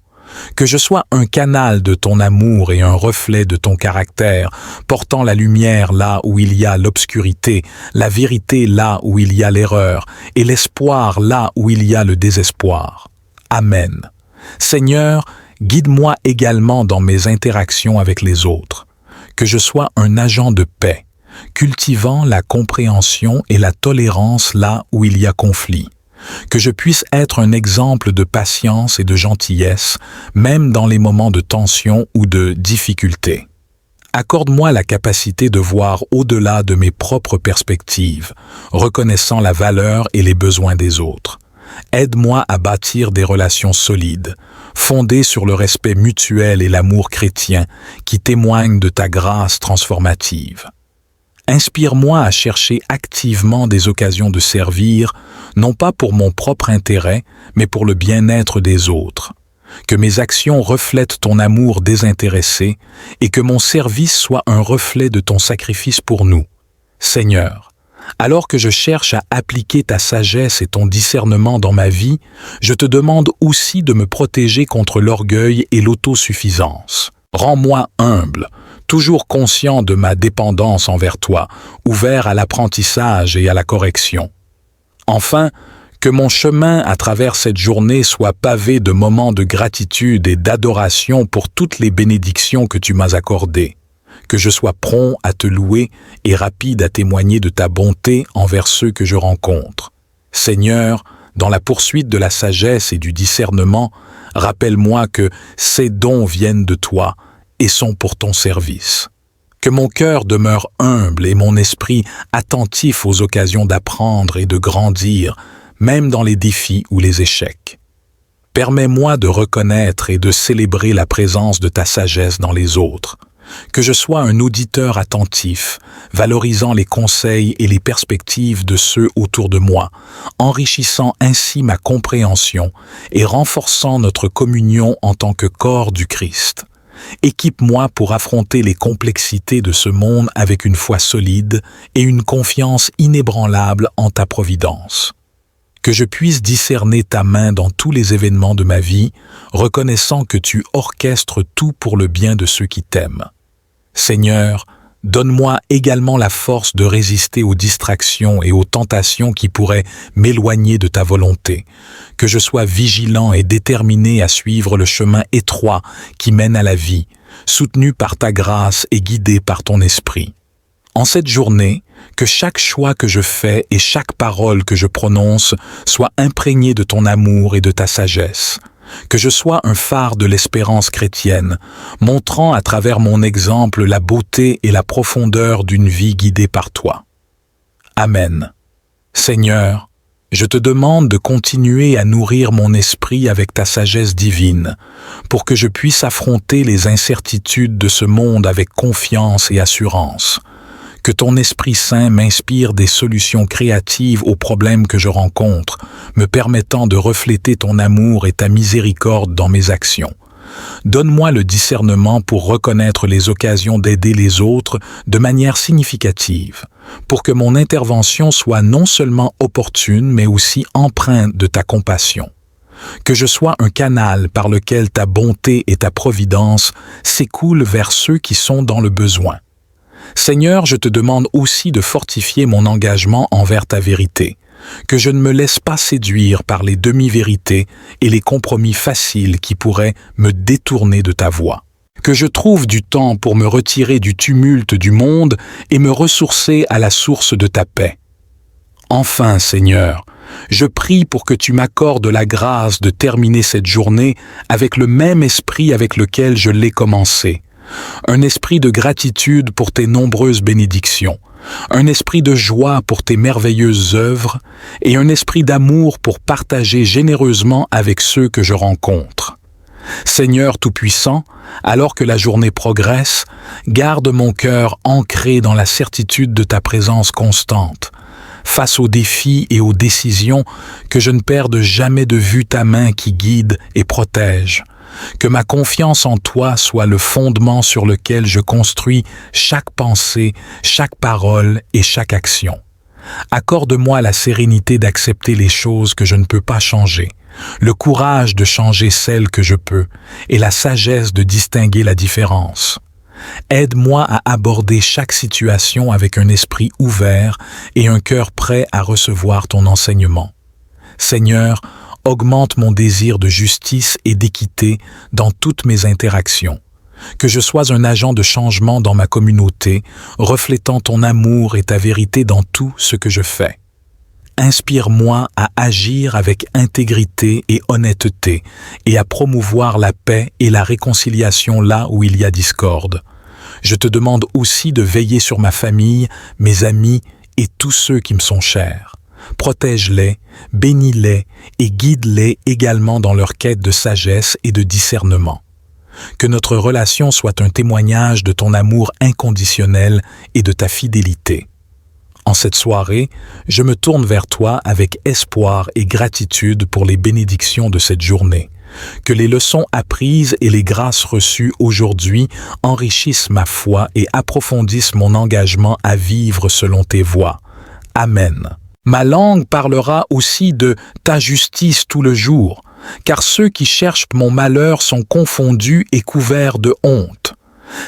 Que je sois un canal de ton amour et un reflet de ton caractère, portant la lumière là où il y a l'obscurité, la vérité là où il y a l'erreur, et l'espoir là où il y a le désespoir. Amen. Seigneur, guide-moi également dans mes interactions avec les autres. Que je sois un agent de paix, cultivant la compréhension et la tolérance là où il y a conflit. Que je puisse être un exemple de patience et de gentillesse, même dans les moments de tension ou de difficulté. Accorde-moi la capacité de voir au-delà de mes propres perspectives, reconnaissant la valeur et les besoins des autres. Aide-moi à bâtir des relations solides, fondées sur le respect mutuel et l'amour chrétien qui témoignent de ta grâce transformative. Inspire-moi à chercher activement des occasions de servir, non pas pour mon propre intérêt, mais pour le bien-être des autres. Que mes actions reflètent ton amour désintéressé et que mon service soit un reflet de ton sacrifice pour nous. Seigneur, alors que je cherche à appliquer ta sagesse et ton discernement dans ma vie, je te demande aussi de me protéger contre l'orgueil et l'autosuffisance. Rends-moi humble, toujours conscient de ma dépendance envers toi, ouvert à l'apprentissage et à la correction. Enfin, que mon chemin à travers cette journée soit pavé de moments de gratitude et d'adoration pour toutes les bénédictions que tu m'as accordées. Que je sois prompt à te louer et rapide à témoigner de ta bonté envers ceux que je rencontre. Seigneur, dans la poursuite de la sagesse et du discernement, rappelle-moi que ces dons viennent de toi et sont pour ton service. Que mon cœur demeure humble et mon esprit attentif aux occasions d'apprendre et de grandir, même dans les défis ou les échecs. Permets-moi de reconnaître et de célébrer la présence de ta sagesse dans les autres. Que je sois un auditeur attentif, valorisant les conseils et les perspectives de ceux autour de moi, enrichissant ainsi ma compréhension et renforçant notre communion en tant que corps du Christ. Équipe-moi pour affronter les complexités de ce monde avec une foi solide et une confiance inébranlable en ta providence. Que je puisse discerner ta main dans tous les événements de ma vie, reconnaissant que tu orchestres tout pour le bien de ceux qui t'aiment. Seigneur, donne-moi également la force de résister aux distractions et aux tentations qui pourraient m'éloigner de ta volonté, que je sois vigilant et déterminé à suivre le chemin étroit qui mène à la vie, soutenu par ta grâce et guidé par ton esprit. En cette journée, que chaque choix que je fais et chaque parole que je prononce soit imprégné de ton amour et de ta sagesse. Que je sois un phare de l'espérance chrétienne, montrant à travers mon exemple la beauté et la profondeur d'une vie guidée par toi. Amen. Seigneur, je te demande de continuer à nourrir mon esprit avec ta sagesse divine, pour que je puisse affronter les incertitudes de ce monde avec confiance et assurance. Que ton Esprit Saint m'inspire des solutions créatives aux problèmes que je rencontre, me permettant de refléter ton amour et ta miséricorde dans mes actions. Donne-moi le discernement pour reconnaître les occasions d'aider les autres de manière significative, pour que mon intervention soit non seulement opportune, mais aussi empreinte de ta compassion. Que je sois un canal par lequel ta bonté et ta providence s'écoulent vers ceux qui sont dans le besoin. Seigneur, je te demande aussi de fortifier mon engagement envers ta vérité, que je ne me laisse pas séduire par les demi-vérités et les compromis faciles qui pourraient me détourner de ta voie. Que je trouve du temps pour me retirer du tumulte du monde et me ressourcer à la source de ta paix. Enfin, Seigneur, je prie pour que tu m'accordes la grâce de terminer cette journée avec le même esprit avec lequel je l'ai commencée. Un esprit de gratitude pour tes nombreuses bénédictions, un esprit de joie pour tes merveilleuses œuvres et un esprit d'amour pour partager généreusement avec ceux que je rencontre. Seigneur Tout-Puissant, alors que la journée progresse, garde mon cœur ancré dans la certitude de ta présence constante. Face aux défis et aux décisions, que je ne perde jamais de vue ta main qui guide et protège. Que ma confiance en toi soit le fondement sur lequel je construis chaque pensée, chaque parole et chaque action. Accorde-moi la sérénité d'accepter les choses que je ne peux pas changer, le courage de changer celles que je peux et la sagesse de distinguer la différence. Aide-moi à aborder chaque situation avec un esprit ouvert et un cœur prêt à recevoir ton enseignement. Seigneur, augmente mon désir de justice et d'équité dans toutes mes interactions. Que je sois un agent de changement dans ma communauté, reflétant ton amour et ta vérité dans tout ce que je fais. Inspire-moi à agir avec intégrité et honnêteté et à promouvoir la paix et la réconciliation là où il y a discorde. Je te demande aussi de veiller sur ma famille, mes amis et tous ceux qui me sont chers. Protège-les, bénis-les et guide-les également dans leur quête de sagesse et de discernement. Que notre relation soit un témoignage de ton amour inconditionnel et de ta fidélité. En cette soirée, je me tourne vers toi avec espoir et gratitude pour les bénédictions de cette journée. Que les leçons apprises et les grâces reçues aujourd'hui enrichissent ma foi et approfondissent mon engagement à vivre selon tes voies. Amen. Ma langue parlera aussi de ta justice tout le jour, car ceux qui cherchent mon malheur sont confondus et couverts de honte.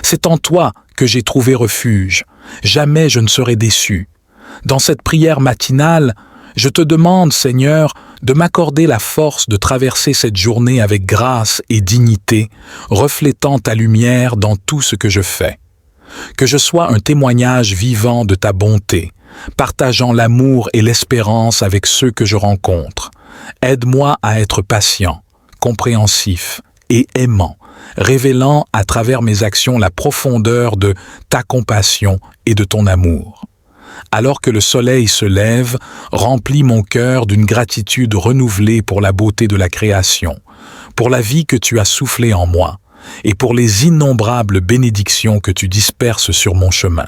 C'est en toi que j'ai trouvé refuge. Jamais je ne serai déçu. Dans cette prière matinale, je te demande, Seigneur, de m'accorder la force de traverser cette journée avec grâce et dignité, reflétant ta lumière dans tout ce que je fais. Que je sois un témoignage vivant de ta bonté, partageant l'amour et l'espérance avec ceux que je rencontre. Aide-moi à être patient, compréhensif et aimant, révélant à travers mes actions la profondeur de ta compassion et de ton amour. Alors que le soleil se lève, remplis mon cœur d'une gratitude renouvelée pour la beauté de la création, pour la vie que tu as soufflée en moi, et pour les innombrables bénédictions que tu disperses sur mon chemin.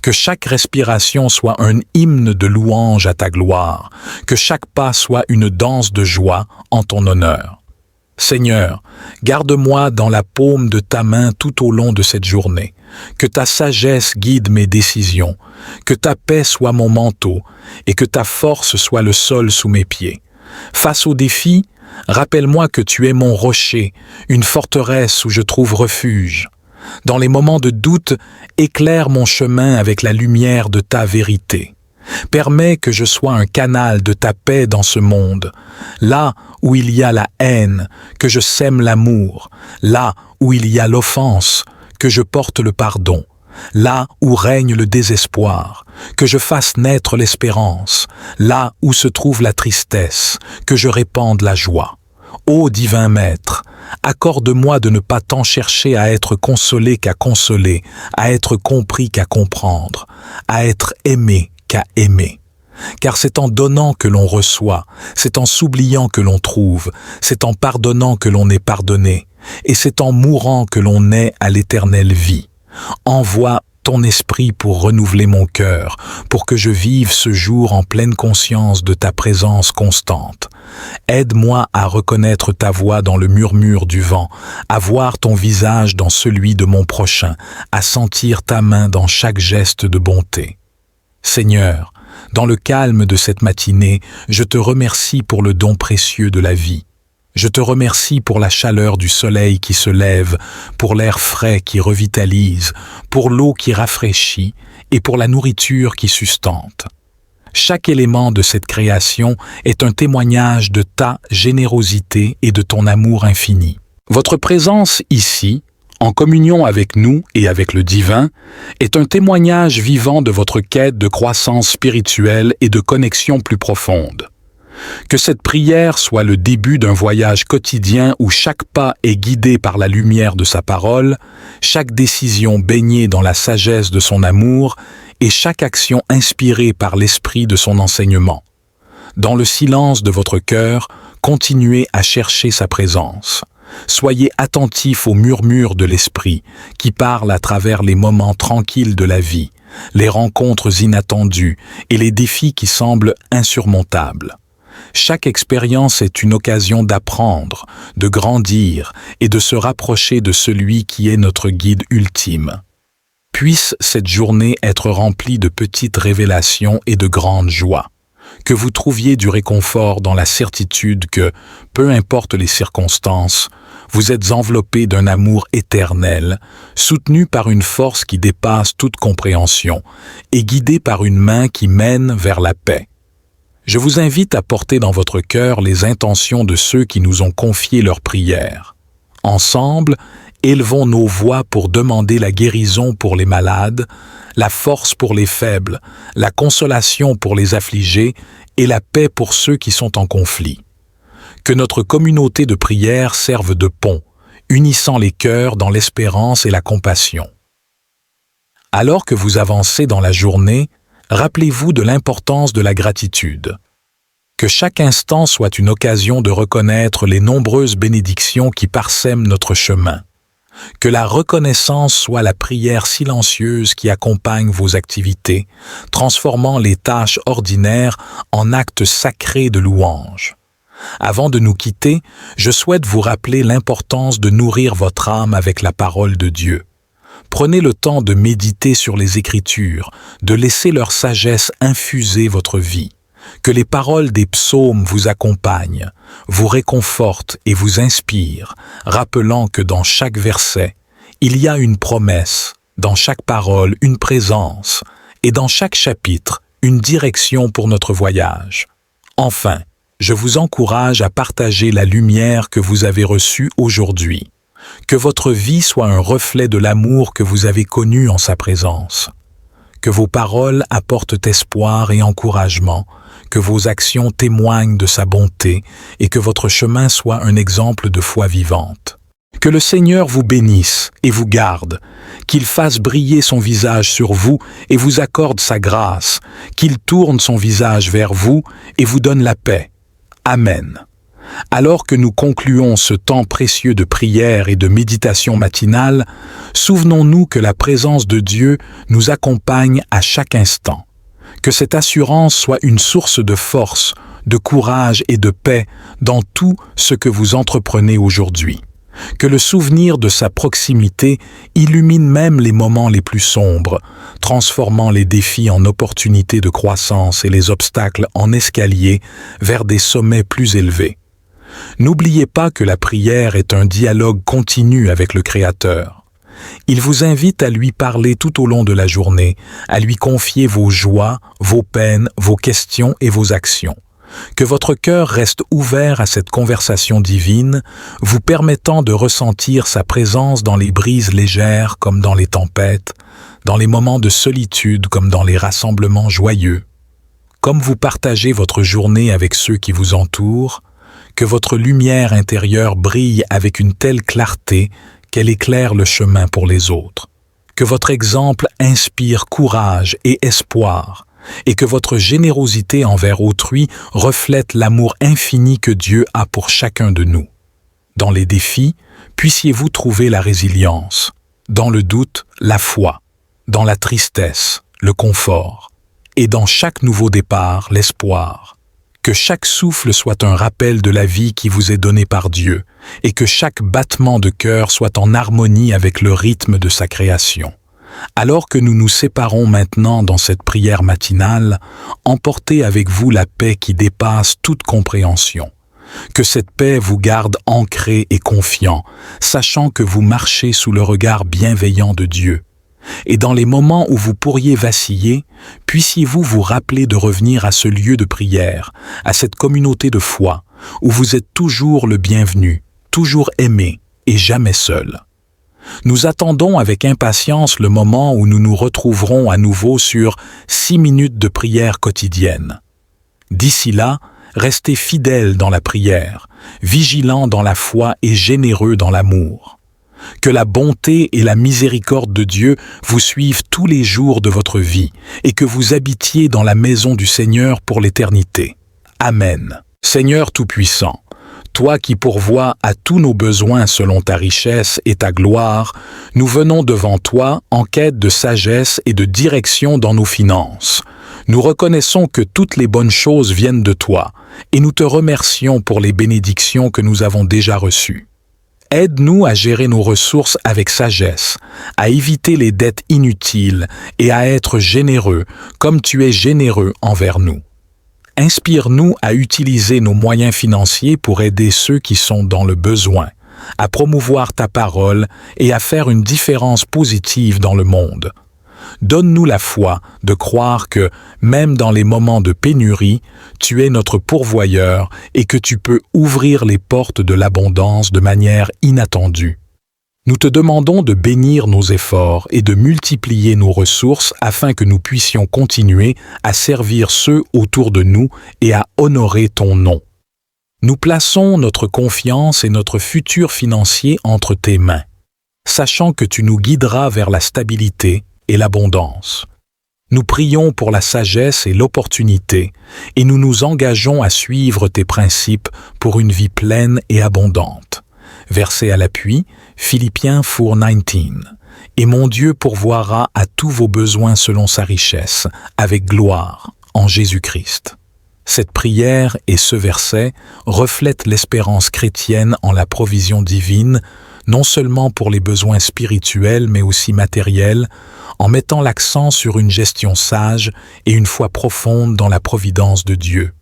Que chaque respiration soit un hymne de louange à ta gloire, que chaque pas soit une danse de joie en ton honneur. Seigneur, garde-moi dans la paume de ta main tout au long de cette journée. Que ta sagesse guide mes décisions, que ta paix soit mon manteau et que ta force soit le sol sous mes pieds. Face aux défis, rappelle-moi que tu es mon rocher, une forteresse où je trouve refuge. Dans les moments de doute, éclaire mon chemin avec la lumière de ta vérité. Permets que je sois un canal de ta paix dans ce monde. Là où il y a la haine, que je sème l'amour. Là où il y a l'offense, que je porte le pardon. Là où règne le désespoir, que je fasse naître l'espérance. Là où se trouve la tristesse, que je répande la joie. Ô divin Maître, accorde-moi de ne pas tant chercher à être consolé qu'à consoler, à être compris qu'à comprendre, à être aimé qu'à aimer. Car c'est en donnant que l'on reçoit, c'est en s'oubliant que l'on trouve, c'est en pardonnant que l'on est pardonné, et c'est en mourant que l'on naît à l'éternelle vie. Envoie ton esprit pour renouveler mon cœur, pour que je vive ce jour en pleine conscience de ta présence constante. Aide-moi à reconnaître ta voix dans le murmure du vent, à voir ton visage dans celui de mon prochain, à sentir ta main dans chaque geste de bonté. Seigneur, dans le calme de cette matinée, je te remercie pour le don précieux de la vie. Je te remercie pour la chaleur du soleil qui se lève, pour l'air frais qui revitalise, pour l'eau qui rafraîchit et pour la nourriture qui sustente. Chaque élément de cette création est un témoignage de ta générosité et de ton amour infini. Votre présence ici, en communion avec nous et avec le divin, est un témoignage vivant de votre quête de croissance spirituelle et de connexion plus profonde. Que cette prière soit le début d'un voyage quotidien où chaque pas est guidé par la lumière de sa parole, chaque décision baignée dans la sagesse de son amour et chaque action inspirée par l'esprit de son enseignement. Dans le silence de votre cœur, continuez à chercher sa présence. Soyez attentifs aux murmures de l'esprit qui parle à travers les moments tranquilles de la vie, les rencontres inattendues et les défis qui semblent insurmontables. Chaque expérience est une occasion d'apprendre, de grandir et de se rapprocher de celui qui est notre guide ultime. Puisse cette journée être remplie de petites révélations et de grandes joies. Que vous trouviez du réconfort dans la certitude que, peu importe les circonstances, vous êtes enveloppé d'un amour éternel, soutenu par une force qui dépasse toute compréhension et guidé par une main qui mène vers la paix. Je vous invite à porter dans votre cœur les intentions de ceux qui nous ont confié leurs prières. Ensemble, élevons nos voix pour demander la guérison pour les malades, la force pour les faibles, la consolation pour les affligés et la paix pour ceux qui sont en conflit. Que notre communauté de prière serve de pont, unissant les cœurs dans l'espérance et la compassion. Alors que vous avancez dans la journée, Rappelez-vous de l'importance de la gratitude. Que chaque instant soit une occasion de reconnaître les nombreuses bénédictions qui parsèment notre chemin. Que la reconnaissance soit la prière silencieuse qui accompagne vos activités, transformant les tâches ordinaires en actes sacrés de louange. Avant de nous quitter, je souhaite vous rappeler l'importance de nourrir votre âme avec la parole de Dieu. Prenez le temps de méditer sur les Écritures, de laisser leur sagesse infuser votre vie. Que les paroles des psaumes vous accompagnent, vous réconfortent et vous inspirent, rappelant que dans chaque verset, il y a une promesse, dans chaque parole une présence, et dans chaque chapitre une direction pour notre voyage. Enfin, je vous encourage à partager la lumière que vous avez reçue aujourd'hui. Que votre vie soit un reflet de l'amour que vous avez connu en sa présence. Que vos paroles apportent espoir et encouragement, que vos actions témoignent de sa bonté et que votre chemin soit un exemple de foi vivante. Que le Seigneur vous bénisse et vous garde, qu'il fasse briller son visage sur vous et vous accorde sa grâce, qu'il tourne son visage vers vous et vous donne la paix. Amen. Alors que nous concluons ce temps précieux de prière et de méditation matinale, souvenons-nous que la présence de Dieu nous accompagne à chaque instant. Que cette assurance soit une source de force, de courage et de paix dans tout ce que vous entreprenez aujourd'hui. Que le souvenir de sa proximité illumine même les moments les plus sombres, transformant les défis en opportunités de croissance et les obstacles en escaliers vers des sommets plus élevés. N'oubliez pas que la prière est un dialogue continu avec le Créateur. Il vous invite à lui parler tout au long de la journée, à lui confier vos joies, vos peines, vos questions et vos actions. Que votre cœur reste ouvert à cette conversation divine, vous permettant de ressentir sa présence dans les brises légères comme dans les tempêtes, dans les moments de solitude comme dans les rassemblements joyeux. Comme vous partagez votre journée avec ceux qui vous entourent, que votre lumière intérieure brille avec une telle clarté qu'elle éclaire le chemin pour les autres. Que votre exemple inspire courage et espoir, et que votre générosité envers autrui reflète l'amour infini que Dieu a pour chacun de nous. Dans les défis, puissiez-vous trouver la résilience, dans le doute, la foi, dans la tristesse, le confort, et dans chaque nouveau départ, l'espoir. Que chaque souffle soit un rappel de la vie qui vous est donnée par Dieu, et que chaque battement de cœur soit en harmonie avec le rythme de sa création. Alors que nous nous séparons maintenant dans cette prière matinale, emportez avec vous la paix qui dépasse toute compréhension. Que cette paix vous garde ancré et confiant, sachant que vous marchez sous le regard bienveillant de Dieu. Et dans les moments où vous pourriez vaciller, puissiez-vous vous rappeler de revenir à ce lieu de prière, à cette communauté de foi, où vous êtes toujours le bienvenu, toujours aimé et jamais seul. Nous attendons avec impatience le moment où nous nous retrouverons à nouveau sur 6 minutes de prière quotidienne. D'ici là, restez fidèles dans la prière, vigilants dans la foi et généreux dans l'amour. Que la bonté et la miséricorde de Dieu vous suivent tous les jours de votre vie et que vous habitiez dans la maison du Seigneur pour l'éternité. Amen. Seigneur Tout-Puissant, toi qui pourvois à tous nos besoins selon ta richesse et ta gloire, nous venons devant toi en quête de sagesse et de direction dans nos finances. Nous reconnaissons que toutes les bonnes choses viennent de toi et nous te remercions pour les bénédictions que nous avons déjà reçues. Aide-nous à gérer nos ressources avec sagesse, à éviter les dettes inutiles et à être généreux comme tu es généreux envers nous. Inspire-nous à utiliser nos moyens financiers pour aider ceux qui sont dans le besoin, à promouvoir ta parole et à faire une différence positive dans le monde. Donne-nous la foi de croire que, même dans les moments de pénurie, tu es notre pourvoyeur et que tu peux ouvrir les portes de l'abondance de manière inattendue. Nous te demandons de bénir nos efforts et de multiplier nos ressources afin que nous puissions continuer à servir ceux autour de nous et à honorer ton nom. Nous plaçons notre confiance et notre futur financier entre tes mains, sachant que tu nous guideras vers la stabilité et l'abondance. Nous prions pour la sagesse et l'opportunité, et nous nous engageons à suivre tes principes pour une vie pleine et abondante. Verset à l'appui, Philippiens 4:19. Et mon Dieu pourvoira à tous vos besoins selon sa richesse, avec gloire, en Jésus-Christ. Cette prière et ce verset reflètent l'espérance chrétienne en la provision divine, non seulement pour les besoins spirituels mais aussi matériels, en mettant l'accent sur une gestion sage et une foi profonde dans la providence de Dieu.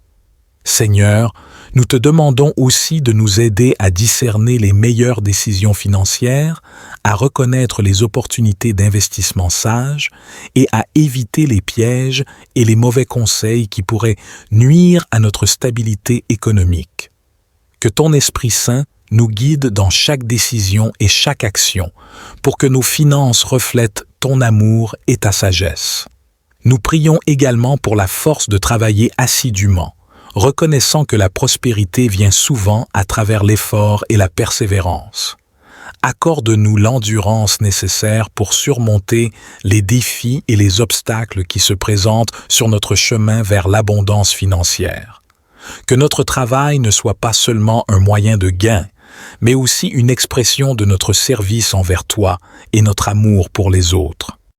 Seigneur, nous te demandons aussi de nous aider à discerner les meilleures décisions financières, à reconnaître les opportunités d'investissement sages et à éviter les pièges et les mauvais conseils qui pourraient nuire à notre stabilité économique. Que ton Esprit Saint nous guide dans chaque décision et chaque action pour que nos finances reflètent ton amour et ta sagesse. Nous prions également pour la force de travailler assidûment, reconnaissant que la prospérité vient souvent à travers l'effort et la persévérance. Accorde-nous l'endurance nécessaire pour surmonter les défis et les obstacles qui se présentent sur notre chemin vers l'abondance financière. Que notre travail ne soit pas seulement un moyen de gain, mais aussi une expression de notre service envers toi et notre amour pour les autres.